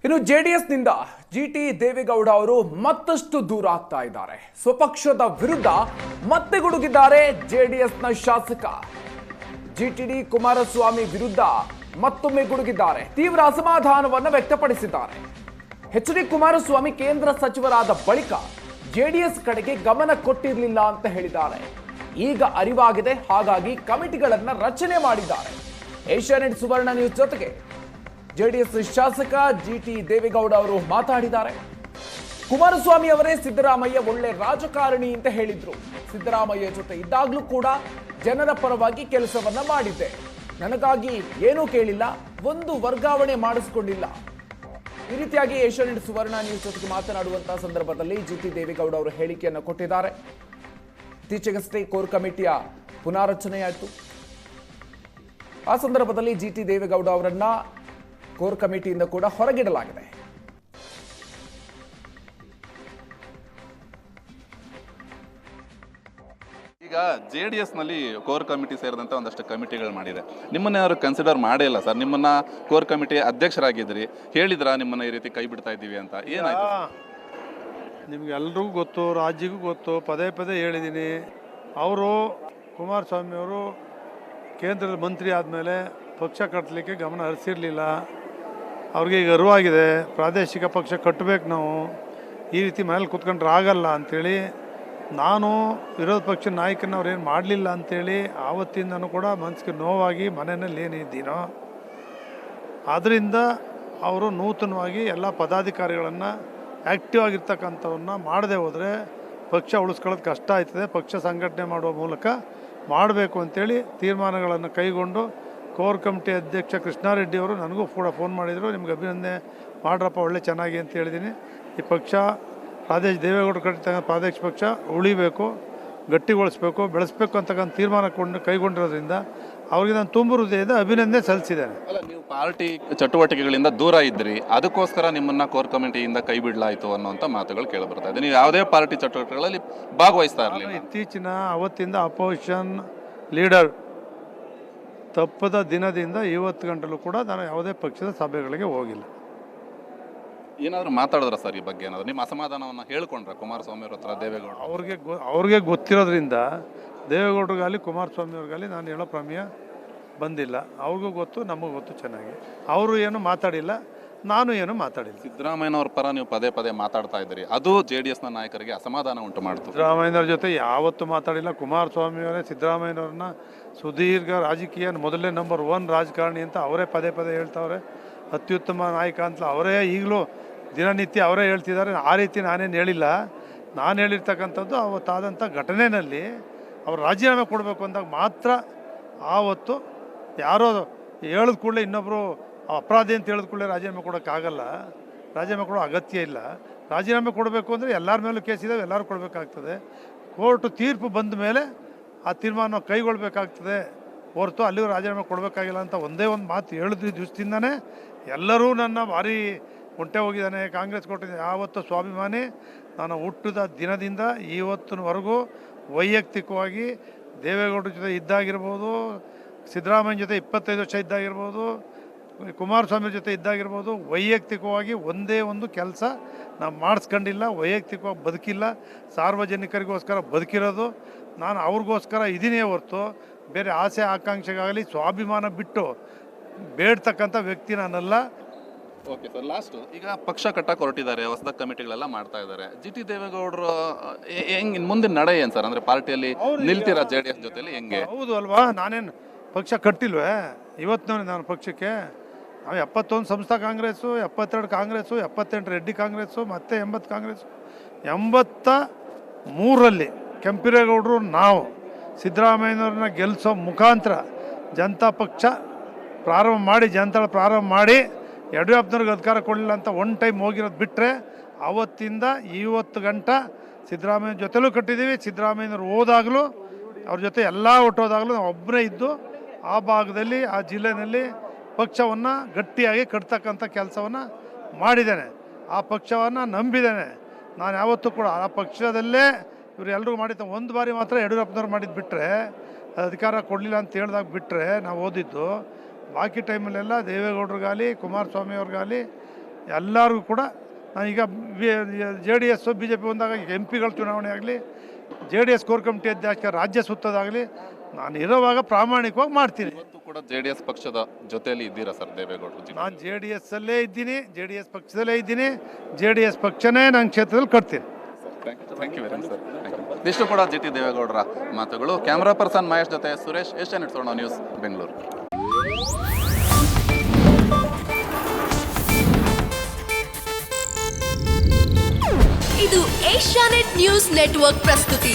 ಇನ್ನು ಜೆಡಿಎಸ್ನಿಂದ ಜಿಟಿ ದೇವೇಗೌಡ ಅವರು ಮತ್ತಷ್ಟು ದೂರ ಆಗ್ತಾ ಇದ್ದಾರೆ. ಸ್ವಪಕ್ಷದ ವಿರುದ್ಧ ಮತ್ತೆ ಗುಡುಗಿದ್ದಾರೆ ಜೆಡಿಎಸ್ನ ಶಾಸಕ. ಜಿಟಿಡಿ ಕುಮಾರಸ್ವಾಮಿ ವಿರುದ್ಧ ಮತ್ತೊಮ್ಮೆ ಗುಡುಗಿದ್ದಾರೆ. ತೀವ್ರ ಅಸಮಾಧಾನವನ್ನು ವ್ಯಕ್ತಪಡಿಸಿದ್ದಾರೆ. ಎಚ್.ಡಿ. ಕುಮಾರಸ್ವಾಮಿ ಕೇಂದ್ರ ಸಚಿವರಾದ ಬಳಿಕ ಜೆಡಿಎಸ್ ಕಡೆಗೆ ಗಮನ ಕೊಟ್ಟಿರಲಿಲ್ಲ ಅಂತ ಹೇಳಿದ್ದಾರೆ. ಈಗ ಅರಿವಾಗಿದೆ, ಹಾಗಾಗಿ ಕಮಿಟಿಗಳನ್ನ ರಚನೆ ಮಾಡಿದ್ದಾರೆ. ಏಷ್ಯಾನೆಟ್ ಸುವರ್ಣ ನ್ಯೂಸ್ ಜೊತೆಗೆ ಜೆಡಿಎಸ್ ಶಾಸಕ ಜಿಟಿ ದೇವೇಗೌಡ ಅವರು ಮಾತಾಡಿದ್ದಾರೆ. ಕುಮಾರಸ್ವಾಮಿ ಅವರೇ ಸಿದ್ದರಾಮಯ್ಯ ಒಳ್ಳೆ ರಾಜಕಾರಣಿ ಅಂತ ಹೇಳಿದ್ರು. ಸಿದ್ದರಾಮಯ್ಯ ಜೊತೆ ಇದ್ದಾಗಲೂ ಕೂಡ ಜನರ ಪರವಾಗಿ ಕೆಲಸವನ್ನ ಮಾಡಿದ್ದೆ. ನನಗಾಗಿ ಏನೂ ಕೇಳಿಲ್ಲ, ಒಂದು ವರ್ಗಾವಣೆ ಮಾಡಿಸಿಕೊಂಡಿಲ್ಲ. ಈ ರೀತಿಯಾಗಿ ಏಷ್ಯಾನೆಟ್ ಸುವರ್ಣ ನ್ಯೂಸ್ ಜೊತೆಗೆ ಮಾತನಾಡುವಂತಹ ಸಂದರ್ಭದಲ್ಲಿ ಜಿಟಿ ದೇವೇಗೌಡ ಅವರು ಹೇಳಿಕೆಯನ್ನು ಕೊಟ್ಟಿದ್ದಾರೆ. ಇತ್ತೀಚೆಗಷ್ಟೇ ಕೋರ್ ಕಮಿಟಿಯ ಪುನಾರಚನೆಯಾಯಿತು. ಆ ಸಂದರ್ಭದಲ್ಲಿ ಜಿಟಿ ದೇವೇಗೌಡ ಅವರನ್ನ ಕೋರ್ ಕಮಿಟಿಯಿಂದ ಕೂಡ ಹೊರಗಿಡಲಾಗಿದೆ. ಈಗ ಜೆಡಿಎಸ್ ನಲ್ಲಿ ಕೋರ್ ಕಮಿಟಿ ಸೇರಿದಂತೆ ಒಂದಷ್ಟು ಕಮಿಟಿಗಳು ಮಾಡಿದೆ. ನಿಮ್ಮನ್ನ ಯಾರು ಕನ್ಸಿಡರ್ ಮಾಡೇ ಇಲ್ಲ ಸರ್? ನಿಮ್ಮನ್ನ ಕೋರ್ ಕಮಿಟಿ ಅಧ್ಯಕ್ಷರಾಗಿದ್ರಿ, ಹೇಳಿದ್ರ ನಿಮ್ಮನ್ನ ಈ ರೀತಿ ಕೈ ಬಿಡ್ತಾ ಇದ್ದೀವಿ ಅಂತ? ಏನಾಯ್ತು? ನಿಮ್ಗೆ ಎಲ್ರಿಗೂ ಗೊತ್ತು, ರಾಜ್ಯಗೂ ಗೊತ್ತು, ಪದೇ ಪದೇ ಹೇಳಿದ್ದೀನಿ. ಅವರು ಕುಮಾರಸ್ವಾಮಿ ಅವರು ಕೇಂದ್ರದ ಮಂತ್ರಿ ಆದಮೇಲೆ ಪಕ್ಷ ಕಟ್ಟಲಿಕ್ಕೆ ಗಮನ ಹರಿಸಿರಲಿಲ್ಲ. ಅವ್ರಿಗೆ ಈಗ ಅರಿವಾಗಿದೆ, ಪ್ರಾದೇಶಿಕ ಪಕ್ಷ ಕಟ್ಟಬೇಕು ನಾವು, ಈ ರೀತಿ ಮನೇಲಿ ಕೂತ್ಕೊಂಡ್ರೆ ಆಗಲ್ಲ ಅಂಥೇಳಿ ನಾನು ವಿರೋಧ ಪಕ್ಷದ ನಾಯಕನ ಅವ್ರೇನು ಮಾಡಲಿಲ್ಲ ಅಂಥೇಳಿ ಆವತ್ತಿಂದನೂ ಕೂಡ ಮನಸ್ಸಿಗೆ ನೋವಾಗಿ ಮನೆಯಲ್ಲಿ ಏನಿದ್ದೀನೋ ಆದ್ದರಿಂದ ಅವರು ನೂತನವಾಗಿ ಎಲ್ಲ ಪದಾಧಿಕಾರಿಗಳನ್ನು ಆ್ಯಕ್ಟಿವ್ ಆಗಿರ್ತಕ್ಕಂಥವನ್ನ ಮಾಡದೆ ಹೋದರೆ ಪಕ್ಷ ಉಳಿಸ್ಕೊಳ್ಳೋದು ಕಷ್ಟ ಆಯ್ತದೆ. ಪಕ್ಷ ಸಂಘಟನೆ ಮಾಡುವ ಮೂಲಕ ಮಾಡಬೇಕು ಅಂಥೇಳಿ ತೀರ್ಮಾನಗಳನ್ನು ಕೈಗೊಂಡು ಕೋರ್ ಕಮಿಟಿ ಅಧ್ಯಕ್ಷ ಕೃಷ್ಣಾರೆಡ್ಡಿ ಅವರು ನನಗೂ ಕೂಡ ಫೋನ್ ಮಾಡಿದರು. ನಿಮ್ಗೆ ಅಭಿನಂದನೆ ಮಾಡ್ರಪ್ಪ, ಒಳ್ಳೆ ಚೆನ್ನಾಗಿ ಅಂತ ಹೇಳಿದ್ದೀನಿ. ಈ ಪಕ್ಷ ದೇವೇಗೌಡರು ಕಟ್ಟಿರ್ತಕ್ಕಂಥ ಪ್ರಾದೇಶಿಕ ಪಕ್ಷ ಉಳಿಬೇಕು, ಗಟ್ಟಿಗೊಳಿಸ್ಬೇಕು, ಬೆಳೆಸಬೇಕು ಅಂತಕ್ಕಂಥ ತೀರ್ಮಾನ ಕೈಗೊಂಡಿರೋದ್ರಿಂದ ಅವ್ರಿಗೆ ನಾನು ತುಂಬ ಹೃದಯದ ಅಭಿನಂದನೆ ಸಲ್ಲಿಸಿದ್ದೇನೆ. ಅಲ್ಲ, ನೀವು ಪಾರ್ಟಿ ಚಟುವಟಿಕೆಗಳಿಂದ ದೂರ ಇದ್ರಿ, ಅದಕ್ಕೋಸ್ಕರ ನಿಮ್ಮನ್ನ ಕೋರ್ ಕಮಿಟಿಯಿಂದ ಕೈ ಬಿಡಲಾಯಿತು ಅನ್ನುವಂಥ ಮಾತುಗಳು ಕೇಳಿಬರ್ತಾ ಇದೆ. ನೀವು ಯಾವುದೇ ಪಾರ್ಟಿ ಚಟುವಟಿಕೆಗಳಲ್ಲಿ ಭಾಗವಹಿಸ್ತಾ ಇರಲಿಲ್ಲ. ಇತ್ತೀಚಿನ ಅವತ್ತಿಂದ ಅಪೋಸಿಷನ್ ಲೀಡರ್ ತಪ್ಪದ ದಿನದಿಂದ ಇವತ್ತು ಗಂಟಲು ಕೂಡ ನಾನು ಯಾವುದೇ ಪಕ್ಷದ ಸಭೆಗಳಿಗೆ ಹೋಗಿಲ್ಲ. ಏನಾದರೂ ಮಾತಾಡಿದ್ರ ಸರ್ ಈ ಬಗ್ಗೆ? ಏನಾದರೂ ನಿಮ್ಮ ಅಸಮಾಧಾನವನ್ನು ಹೇಳ್ಕೊಂಡ್ರ ಕುಮಾರಸ್ವಾಮಿ ಅವ್ರ ಹತ್ರ ದೇವೇಗೌಡ? ಅವ್ರಿಗೆ ಗೊತ್ತಿರೋದ್ರಿಂದ ದೇವೇಗೌಡರಿಗಾಗಲಿ ಕುಮಾರಸ್ವಾಮಿ ಅವ್ರಿಗಾಗಲಿ ನಾನು ಹೇಳೋ ಪ್ರಮೇಯ ಬಂದಿಲ್ಲ. ಅವ್ರಿಗೂ ಗೊತ್ತು, ನಮಗೂ ಗೊತ್ತು ಚೆನ್ನಾಗಿ. ಅವರು ಏನು ಮಾತಾಡಿಲ್ಲ, ನಾನು ಏನು ಮಾತಾಡಿಲ್ಲ. ಸಿದ್ದರಾಮಯ್ಯನವ್ರ ಪರ ನೀವು ಪದೇ ಪದೇ ಮಾತಾಡ್ತಾ ಇದ್ದೀರಿ, ಅದು ಜೆಡಿಎಸ್ನ ನಾಯಕರಿಗೆ ಅಸಮಾಧಾನ ಉಂಟು ಮಾಡ್ತು. ಸಿದ್ದರಾಮಯ್ಯನವ್ರ ಜೊತೆ ಯಾವತ್ತೂ ಮಾತಾಡಿಲ್ಲ. ಕುಮಾರಸ್ವಾಮಿಯವರೇ ಸಿದ್ದರಾಮಯ್ಯನವ್ರನ್ನ ಸುದೀರ್ಘ ರಾಜಕೀಯ ಮೊದಲನೇ ನಂಬರ್ 1 ರಾಜಕಾರಣಿ ಅಂತ ಅವರೇ ಪದೇ ಪದೇ ಹೇಳ್ತಾವ್ರೆ. ಅತ್ಯುತ್ತಮ ನಾಯಕ ಅಂತ ಅವರೇ ಈಗಲೂ ದಿನನಿತ್ಯ ಅವರೇ ಹೇಳ್ತಿದ್ದಾರೆ. ಆ ರೀತಿ ನಾನೇನು ಹೇಳಿಲ್ಲ. ನಾನು ಹೇಳಿರ್ತಕ್ಕಂಥದ್ದು ಅವತ್ತಾದಂಥ ಘಟನೆಯಲ್ಲಿ ಅವರು ರಾಜೀನಾಮೆ ಕೊಡಬೇಕು ಅಂದಾಗ ಮಾತ್ರ ಆವತ್ತು ಯಾರೋ ಹೇಳಿದ ಕೂಡಲೇ ಇನ್ನೊಬ್ಬರು ಅಪರಾಧಿ ಅಂತ ಹೇಳಿದ ಕೂಡಲೇ ರಾಜೀನಾಮೆ ಕೊಡೋಕ್ಕಾಗಲ್ಲ. ರಾಜೀನಾಮೆ ಕೊಡೋ ಅಗತ್ಯ ಇಲ್ಲ. ರಾಜೀನಾಮೆ ಕೊಡಬೇಕು ಅಂದರೆ ಎಲ್ಲರ ಮೇಲೂ ಕೇಸ್ ಇದ್ದಾವೆ, ಎಲ್ಲರೂ ಕೊಡಬೇಕಾಗ್ತದೆ. ಕೋರ್ಟು ತೀರ್ಪು ಬಂದ ಮೇಲೆ ಆ ತೀರ್ಮಾನ ಕೈಗೊಳ್ಳಬೇಕಾಗ್ತದೆ ಹೊರತು ಅಲ್ಲಿಗೂ ರಾಜೀನಾಮೆ ಕೊಡಬೇಕಾಗಿಲ್ಲ ಅಂತ ಒಂದೇ ಒಂದು ಮಾತು ಹೇಳಿದ್ವಿ ದಿವಸದಿಂದನೇ ಎಲ್ಲರೂ ನನ್ನ ಭಾರಿ ಹೊಂಟೆ ಹೋಗಿದ್ದಾನೆ. ಕಾಂಗ್ರೆಸ್ ಕೊಟ್ಟಿದ್ದೆ ಯಾವತ್ತು ಸ್ವಾಭಿಮಾನಿ. ನಾನು ಹುಟ್ಟಿದ ದಿನದಿಂದ ಇವತ್ತಿನವರೆಗೂ ವೈಯಕ್ತಿಕವಾಗಿ ದೇವೇಗೌಡರ ಜೊತೆ ಇದ್ದಾಗಿರ್ಬೋದು, ಸಿದ್ದರಾಮಯ್ಯ ಜೊತೆ 25 ವರ್ಷ ಇದ್ದಾಗಿರ್ಬೋದು, ಕುಮಾರಸ್ವಾಮಿ ಜೊತೆ ಇದ್ದಾಗಿರ್ಬೋದು, ವೈಯಕ್ತಿಕವಾಗಿ ಒಂದೇ ಒಂದು ಕೆಲಸ ನಾವು ಮಾಡಿಸ್ಕೊಂಡಿಲ್ಲ. ವೈಯಕ್ತಿಕವಾಗಿ ಬದುಕಿಲ್ಲ, ಸಾರ್ವಜನಿಕರಿಗೋಸ್ಕರ ಬದುಕಿರೋದು. ನಾನು ಅವ್ರಿಗೋಸ್ಕರ ಇದೀನೇ ಹೊರತು ಬೇರೆ ಆಸೆ ಆಕಾಂಕ್ಷೆಗಾಗಲಿ ಸ್ವಾಭಿಮಾನ ಬಿಟ್ಟು ಬೇಡ್ತಕ್ಕಂಥ ವ್ಯಕ್ತಿ ನಾನಲ್ಲ. ಓಕೆ ಸರ್, ಲಾಸ್ಟ್ ಈಗ ಪಕ್ಷ ಕಟ್ಟಕ್ಕೆ ಹೊರಟಿದ್ದಾರೆ, ಹೊಸದ ಕಮಿಟಿಗಳೆಲ್ಲ ಮಾಡ್ತಾ ಇದ್ದಾರೆ. ಜಿಟಿ ದೇವೇಗೌಡರು ಹೆಂಗೆ ಮುಂದಿನ ನಡೆ ಏನು ಸರ್? ಅಂದರೆ ಪಾರ್ಟಿಯಲ್ಲಿ ನಿಲ್ತೀರಾ ಜೆಡಿಎಸ್ ಜೊತೆಲಿ ಹೆಂಗೆ? ಹೌದು ಅಲ್ವಾ, ನಾನೇನು ಪಕ್ಷ ಕಟ್ಟಿಲ್ವೇ ಇವತ್ತು ನಾನು ಪಕ್ಷಕ್ಕೆ? ನಾವು 71 ಸಂಸ್ಥಾ ಕಾಂಗ್ರೆಸ್ಸು, 72 ಕಾಂಗ್ರೆಸ್ಸು, 78 ರೆಡ್ಡಿ ಕಾಂಗ್ರೆಸ್ಸು, ಮತ್ತೆ 80 ಕಾಂಗ್ರೆಸ್ಸು. 83ರಲ್ಲಿ ಕೆಂಪೇಗೌಡರು ನಾವು ಸಿದ್ದರಾಮಯ್ಯನವ್ರನ್ನ ಗೆಲ್ಲಿಸೋ ಮುಖಾಂತರ ಜನತಾ ಪಕ್ಷ ಜನತಾಳ ಪ್ರಾರಂಭ ಮಾಡಿ ಯಡಿಯೂರಪ್ಪನವ್ರಿಗೆ ಅಧಿಕಾರ ಕೊಡಲಿಲ್ಲ ಅಂತ ಒನ್ ಟೈಮ್ ಹೋಗಿರೋದು ಬಿಟ್ಟರೆ ಅವತ್ತಿಂದ ಇವತ್ತು ಗಂಟ ಸಿದ್ದರಾಮಯ್ಯ ಜೊತೆಲೂ ಕಟ್ಟಿದ್ದೀವಿ. ಸಿದ್ದರಾಮಯ್ಯನವ್ರು ಹೋದಾಗಲೂ ಅವ್ರ ಜೊತೆ ಎಲ್ಲ ಹೊಟ್ಟೋದಾಗಲೂ ನಾವು ಒಬ್ಬರೇ ಇದ್ದು ಆ ಭಾಗದಲ್ಲಿ ಆ ಜಿಲ್ಲೆಯಲ್ಲಿ ಪಕ್ಷವನ್ನು ಗಟ್ಟಿಯಾಗಿ ಕಟ್ತಕ್ಕಂಥ ಕೆಲಸವನ್ನು ಮಾಡಿದ್ದೇನೆ. ಆ ಪಕ್ಷವನ್ನು ನಂಬಿದ್ದೇನೆ. ನಾನು ಯಾವತ್ತೂ ಕೂಡ ಆ ಪಕ್ಷದಲ್ಲೇ ಇವರು ಎಲ್ಲರೂ ಮಾಡಿದ್ದ ಒಂದು ಬಾರಿ ಮಾತ್ರ ಯಡಿಯೂರಪ್ಪನವ್ರು ಮಾಡಿದ್ದು ಬಿಟ್ಟರೆ ಅಧಿಕಾರ ಕೊಡಲಿಲ್ಲ ಅಂತ ಹೇಳಿದಾಗ ಬಿಟ್ಟರೆ ನಾವು ಓದಿದ್ದು. ಬಾಕಿ ಟೈಮಲ್ಲೆಲ್ಲ ದೇವೇಗೌಡರಿಗಾಗಲಿ ಕುಮಾರಸ್ವಾಮಿ ಅವ್ರಿಗಾಗಲಿ ಎಲ್ಲರಿಗೂ ಕೂಡ ಈಗ JDS BJP ಬಂದಾಗ MP ಗಳ ಚುನಾವಣೆ ಆಗಲಿ JDS ಕೋರ್ ಕಮಿಟಿ ಅಧ್ಯಕ್ಷ ರಾಜ್ಯ ಸುತ್ತದಾಗಲಿ ನಾನು ಇರೋವಾಗ ಪ್ರಾಮಾಣಿಕವಾಗಿ ಮಾಡ್ತೀನಿ. ಇವತ್ತು ಕೂಡ JDS ಪಕ್ಷದ ಜೊತೆಯಲ್ಲಿ ಇದ್ದೀರಾ ಸರ್ ದೇವೇಗೌಡರು? ನಾನು JDS ಅಲ್ಲೇ ಇದ್ದೀನಿ, JDS ಪಕ್ಷದಲ್ಲೇ ಇದ್ದೀನಿ, JDS ಪಕ್ಷನೇ ನನ್ನ ಕ್ಷೇತ್ರದಲ್ಲಿ ಕಟ್ತೀನಿ. Thank you very much sir. ಇಷ್ಟು ಕೂಡ GT ದೇವೇಗೌಡರ ಮಾತುಗಳು. ಕ್ಯಾಮ್ರಾ ಪರ್ಸನ್ ಮಹೇಶ್ ಜೊತೆ ಸುರೇಶ್, ಏಷ್ಯಾನೆಟ್ ಸುವರ್ಣ ನ್ಯೂಸ್, ಬೆಂಗಳೂರು. ಇದು ಏಷ್ಯಾನೆಟ್ ನ್ಯೂಸ್ ನೆಟ್ವರ್ಕ್ ಪ್ರಸ್ತುತಿ.